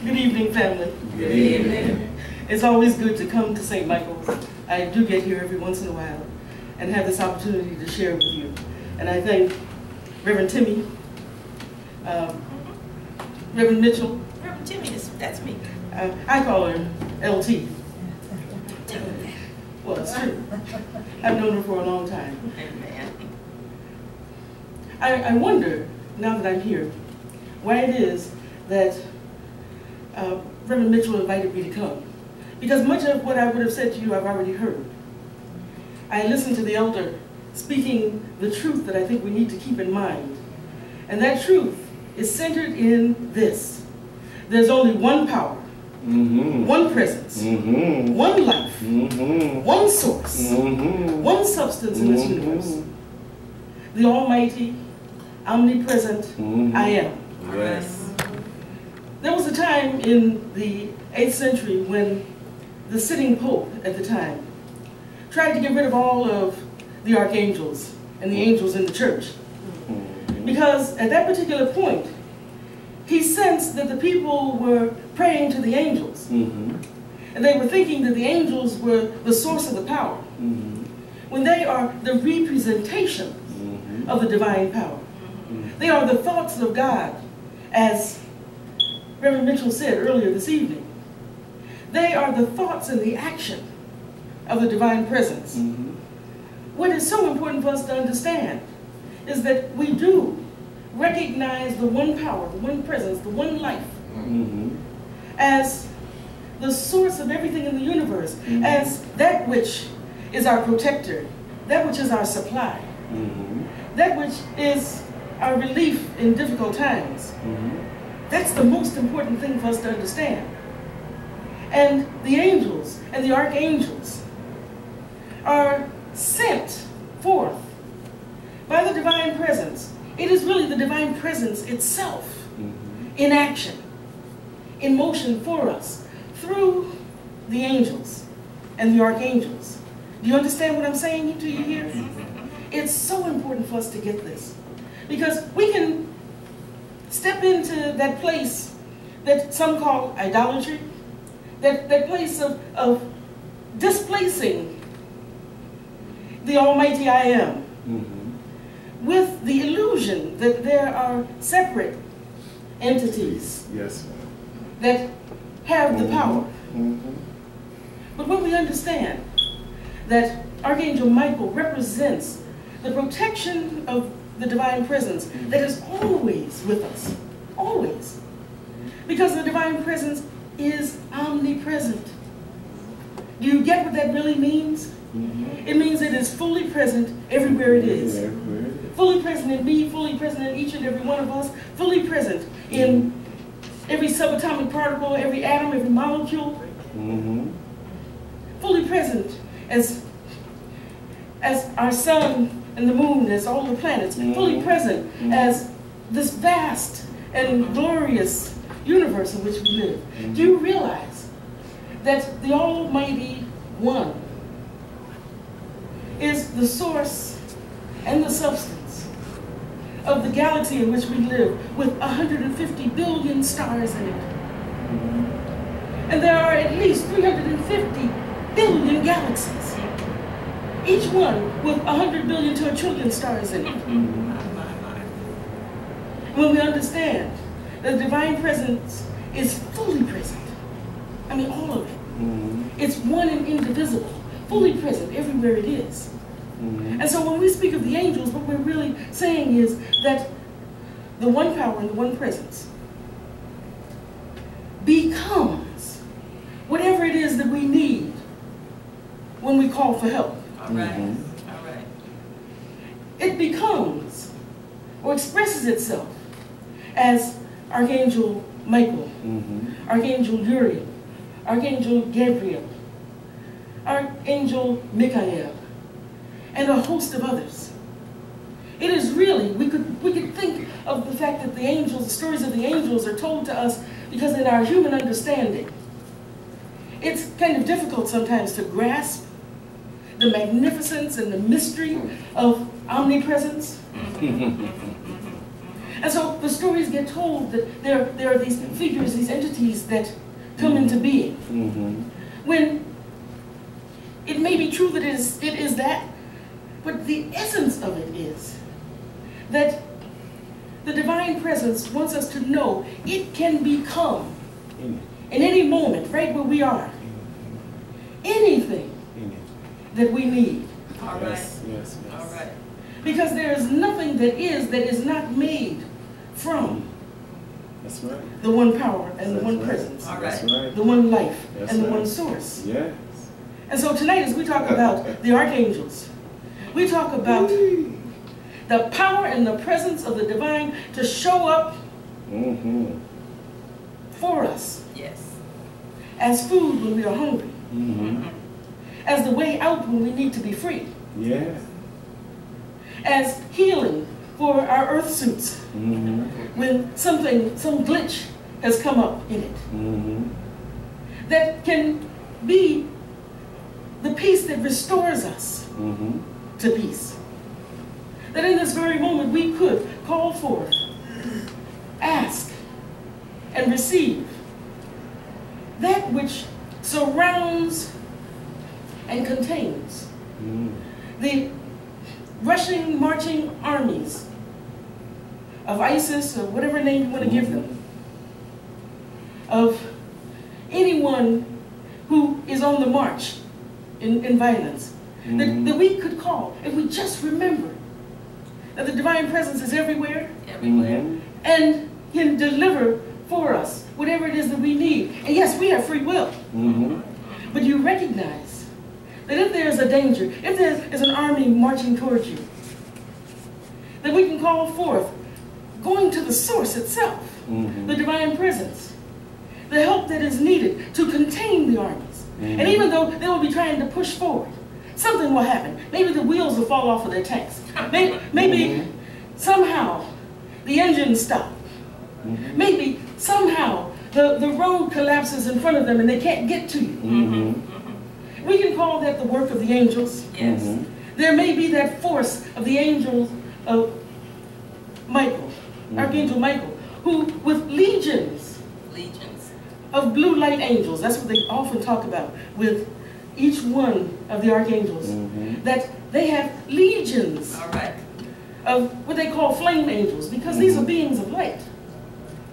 Good evening, family. Good evening. It's always good to come to St. Michael's. I do get here every once in a while and have this opportunity to share with you. And I thank Reverend Timmy, Reverend Mitchell. Reverend Timmy, that's me. I call her LT. Well, it's true. I've known her for a long time. Amen. I wonder, now that I'm here, why it is that Reverend Mitchell invited me to come. Because much of what I would have said to you, I've already heard. I listened to the elder speaking the truth that I think we need to keep in mind. And that truth is centered in this. There's only one power, one presence, one life, one source, one substance in this universe. The Almighty, omnipresent, I am. Yes. There was a time in the 8th century when the sitting pope at the time tried to get rid of all of the archangels and the angels in the church. Because at that particular point, he sensed that the people were praying to the angels. And they were thinking that the angels were the source of the power, when they are the representation of the divine power. They are the thoughts of God, as Reverend Mitchell said earlier this evening. They are the thoughts and the action of the divine presence. What is so important for us to understand is that we do recognize the one power, the one presence, the one life as the source of everything in the universe, as that which is our protector, that which is our supply, that which is our relief in difficult times. That's the most important thing for us to understand. And the angels and the archangels are sent forth by the divine presence. It is really the divine presence itself in action, in motion for us, through the angels and the archangels. Do you understand what I'm saying to you here? It's so important for us to get this, because we can step into that place that some call idolatry, that place of displacing the Almighty I Am, with the illusion that there are separate entities that have the power. But when we understand that Archangel Michael represents the protection of the divine presence that is always with us, always. Because the divine presence is omnipresent. Do you get what that really means? It means it is fully present everywhere it is. Fully present in me, fully present in each and every one of us, fully present in every subatomic particle, every atom, every molecule. Fully present as our sun and the moon, as all the planets, fully present as this vast and glorious universe in which we live. Do you realize that the Almighty One is the source and the substance of the galaxy in which we live, with 150 billion stars in it? And there are at least 350 billion galaxies, each one with 100 billion to a trillion stars in it. When we understand that the divine presence is fully present, I mean all of it, it's one and indivisible, fully present everywhere it is. And so when we speak of the angels, what we're really saying is that the one power and the one presence becomes whatever it is that we need when we call for help. All right. All right. It becomes or expresses itself as Archangel Michael, Archangel Uriel, Archangel Gabriel, Archangel Michael, and a host of others. It is really, we could think of the fact that the angels, the stories of the angels are told to us because in our human understanding, it's kind of difficult sometimes to grasp the magnificence and the mystery of omnipresence. And so the stories get told that there are these figures, these entities that come into being. When it may be true that it is that, but the essence of it is that the divine presence wants us to know it can become, in any moment, right where we are, anything that we need. All right. Yes. All right. Because there is nothing that is not made from That's right. the one power and the one Right. presence, All That's right. right. the one life That's and the right. one source. Yes. And so tonight, as we talk about the archangels, we talk about the power and the presence of the divine to show up for us Yes. as food when we are hungry, as the way out when we need to be free, Yeah. as healing for our earth suits when some glitch has come up in it, that can be the peace that restores us to peace. That in this very moment we could call forth, ask, and receive that which surrounds and contains the rushing, marching armies of ISIS, or whatever name you want to give them, of anyone who is on the march in violence, that we could call, if we just remember that the divine presence is everywhere Everywhere. and can deliver for us whatever it is that we need. And yes, we have free will, but you recognize that if there's a danger, if there is an army marching towards you, that we can call forth, going to the source itself, the divine presence, the help that is needed to contain the armies. And even though they will be trying to push forward, something will happen. Maybe the wheels will fall off of their tanks. Maybe somehow the engines stop. Maybe somehow the road collapses in front of them and they can't get to you. We can call that the work of the angels. Yes. There may be that force of the angels of Michael, Archangel Michael, who with legions of blue light angels, that's what they often talk about with each one of the archangels, that they have legions All right. of what they call flame angels, because these are beings of light,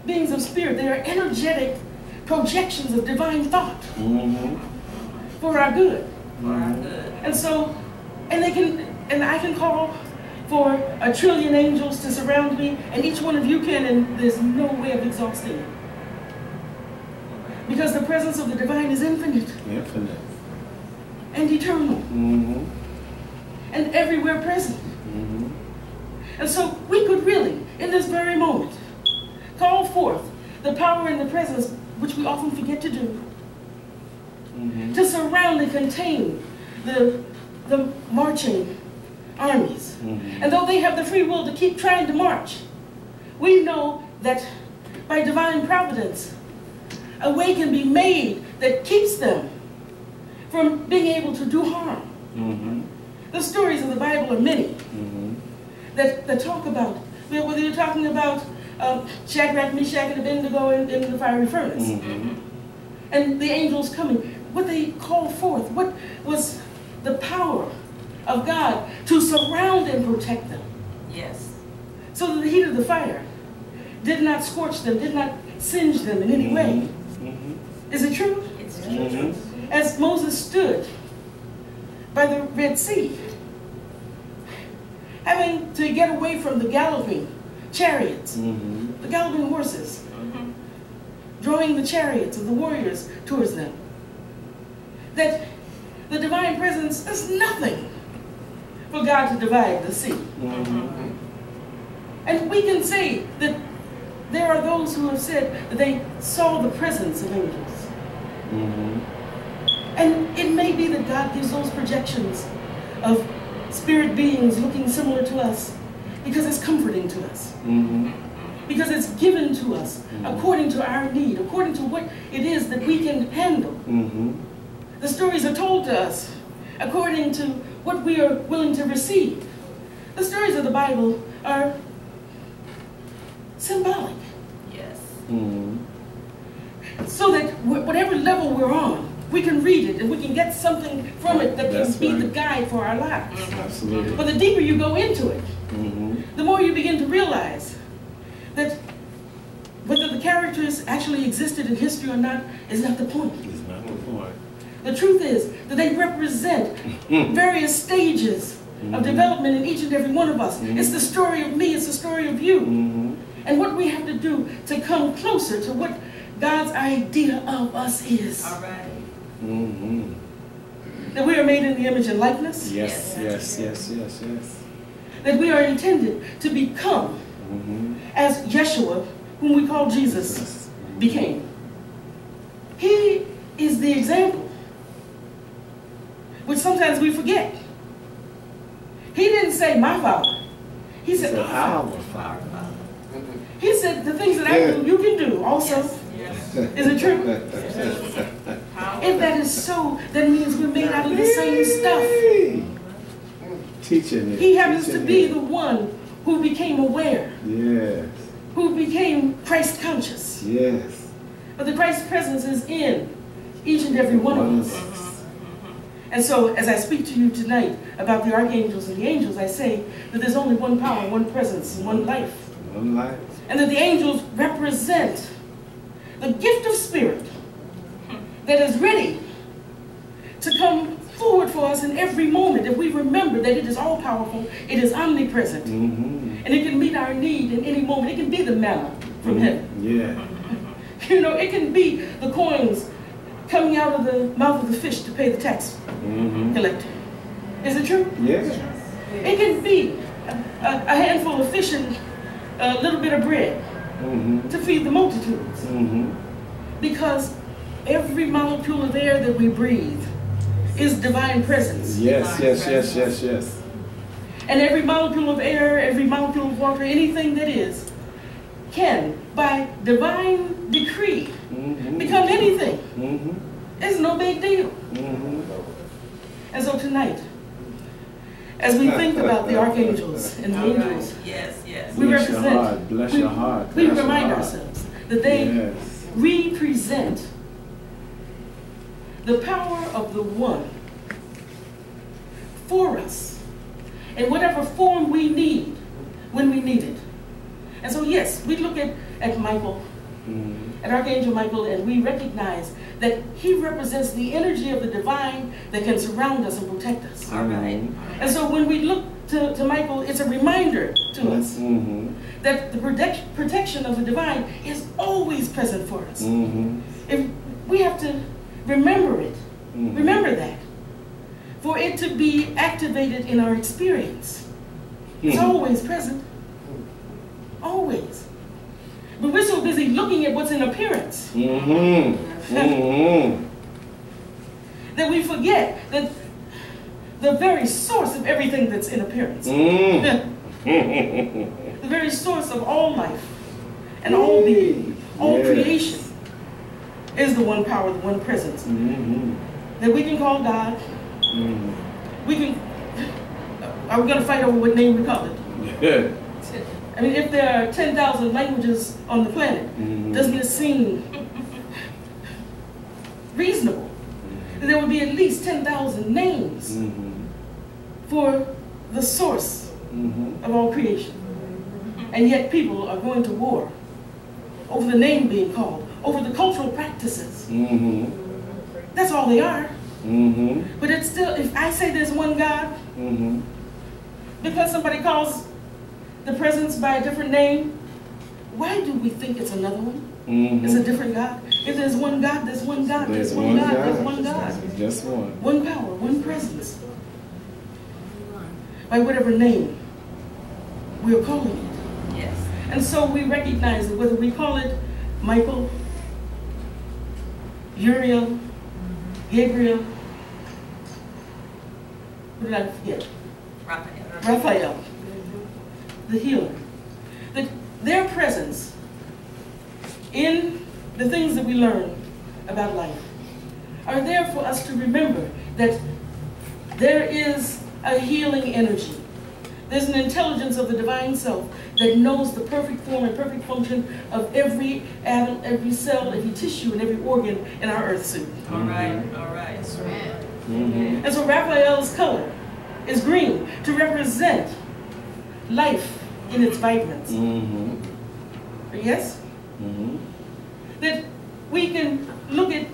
beings of spirit. They are energetic projections of divine thought for our good. For our good. And so, and I can call for 1 trillion angels to surround me, and each one of you can, and there's no way of exhausting it. Because the presence of the divine is infinite Infinite. and eternal and everywhere present. And so we could really, in this very moment, call forth the power and the presence, which we often forget to do, to surround and contain the marching armies. And though they have the free will to keep trying to march, we know that by divine providence, a way can be made that keeps them from being able to do harm. The stories of the Bible are many that talk about, whether you're talking about Shadrach, Meshach, and Abednego in the fiery furnace, and the angels coming, what they called forth, what was the power of God to surround and protect them. Yes. So that the heat of the fire did not scorch them, did not singe them in any way. Is it true? It's true. As Moses stood by the Red Sea, having to get away from the galloping chariots, the galloping horses, drawing the chariots of the warriors towards them, that the divine presence is nothing for God to divide the sea. And we can say that there are those who have said that they saw the presence of angels. And it may be that God gives those projections of spirit beings looking similar to us because it's comforting to us. Because it's given to us according to our need, according to what it is that we can handle. The stories are told to us according to what we are willing to receive. The stories of the Bible are symbolic. Yes. So that whatever level we're on, we can read it and we can get something from it that can be the guide for our lives. Absolutely. But the deeper you go into it, the more you begin to realize that whether the characters actually existed in history or not is not the point. It's not the point. The truth is that they represent various stages of development in each and every one of us. It's the story of me, it's the story of you. And what we have to do to come closer to what God's idea of us is. All right. That we are made in the image and likeness. Yes, yes, yes, yes, yes. That we are intended to become as Yeshua, whom we call Jesus, became. He is the example, which sometimes we forget. He didn't say, my Father. He said, our Father. He said, the things that I do, you can do also. Yes. Is it true? If that is so, that means we're made out of the same stuff. Teaching it. He happens to be the one who became aware. Yes. Who became Christ conscious. Yes. But the Christ presence is in each and every one of us. And so, as I speak to you tonight about the archangels and the angels, I say that there's only one power, one presence, and one life. One life. And that the angels represent the gift of spirit that is ready to come forward for us in every moment if we remember that it is all powerful, it is omnipresent, and it can meet our need in any moment. It can be the manna from heaven. Yeah. You know, it can be the coins coming out of the mouth of the fish to pay the tax collector. Is it true? Yes. It can be a handful of fish and a little bit of bread to feed the multitudes. Because every molecule of air that we breathe is divine presence. Yes, yes, yes, yes, yes. And every molecule of air, every molecule of water, anything that is, can, by divine decree, become anything. It's no big deal. And so tonight, as we think about the archangels and the angels, we represent, bless your heart. We remind ourselves that they represent the power of the one for us in whatever form we need when we need it. And so yes, we look at Michael, at Archangel Michael, and we recognize that he represents the energy of the divine that can surround us and protect us. All right. And so when we look to Michael, it's a reminder to us that the protection of the divine is always present for us. If we have to remember it, remember that, for it to be activated in our experience. It's always present. Always. But we're so busy looking at what's in appearance that we forget that the very source of everything that's in appearance, the very source of all life and all being, all creation, is the one power, the one presence that we can call God. We can. Are we going to fight over what name we call it? I mean, if there are 10,000 languages on the planet, doesn't it seem reasonable that there would be at least 10,000 names for the source of all creation? And yet people are going to war over the name being called, over the cultural practices. That's all they are. But it's still, if I say there's one God, because somebody calls the presence by a different name, why do we think it's another one? It's a different God. If there's one God, there's one God. There's one God, there's one God. Just one. One power, one presence. By whatever name we're calling it. Yes. And so we recognize that whether we call it Michael, Uriel, Gabriel, what did I forget? Raphael, the healer. That their presence in the things that we learn about life are there for us to remember that there is a healing energy There's an intelligence of the divine self that knows the perfect form and perfect function of every atom, every cell, every tissue, and every organ in our earth suit. All right, all right. And so Raphael's color is green to represent life in its vibrance. Yes? That we can look at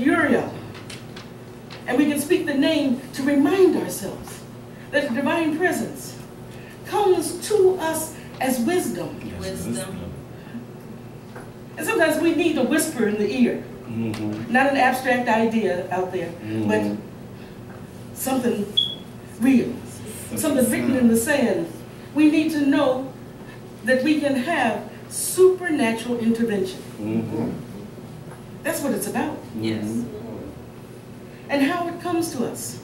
Uriel and we can speak the name to remind ourselves that the divine presence comes to us as wisdom. Wisdom. And sometimes we need a whisper in the ear. Not an abstract idea out there, but something real. Something written in the sand. We need to know that we can have supernatural intervention. That's what it's about. Yes. And how it comes to us.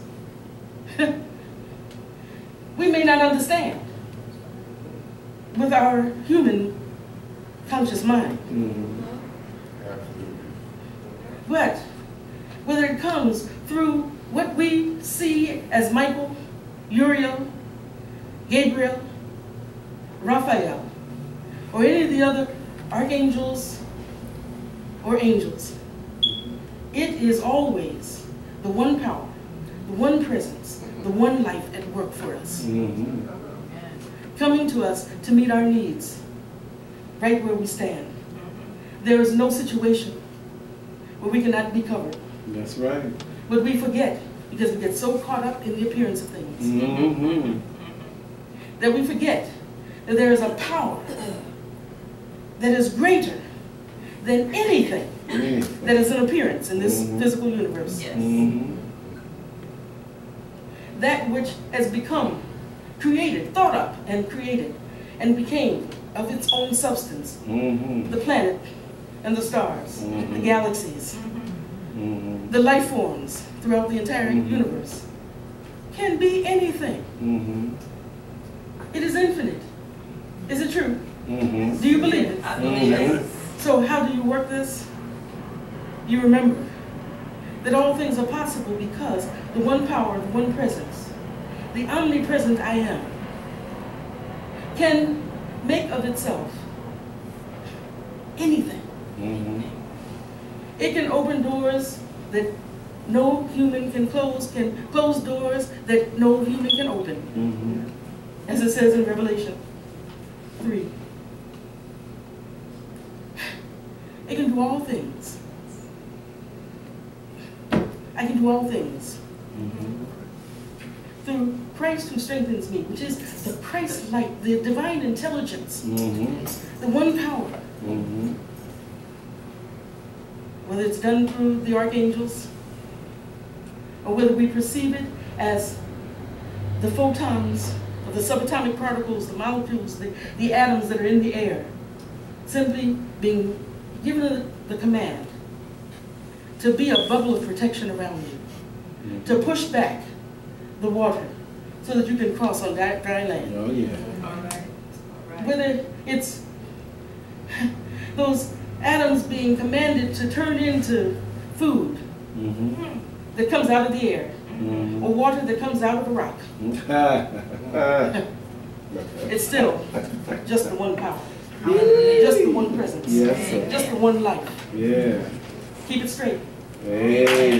We may not understand with our human conscious mind. But whether it comes through what we see as Michael, Uriel, Gabriel, Raphael, or any of the other archangels or angels, it is always the one power, the one presence, the one life at work for us. Coming to us to meet our needs right where we stand. There is no situation where we cannot be covered. That's right. But we forget, because we get so caught up in the appearance of things, that we forget that there is a power that is greater than anything that is an appearance in this physical universe. Yes. That which has become created, thought up and created, and became of its own substance. The planet and the stars, the galaxies, the life forms throughout the entire universe can be anything. It is infinite. Is it true? Do you believe it? I believe it. So how do you work this? You remember that all things are possible because the one power, the one presence, the omnipresent I am, can make of itself anything. It can open doors that no human can close doors that no human can open. As it says in Revelation 3. It can do all things. I can do all things through Christ who strengthens me, which is the Christ-like, the divine intelligence, the one power. Whether it's done through the archangels, or whether we perceive it as the photons, or the subatomic particles, the molecules, the atoms that are in the air, simply being given the command to be a bubble of protection around you, to push back the water so that you can cross on dry land. Oh, yeah. All right. All right. Whether it's those atoms being commanded to turn into food that comes out of the air, or water that comes out of a rock. It's still just the one power, just the one presence, just the one life. Yeah. Keep it straight. Amen.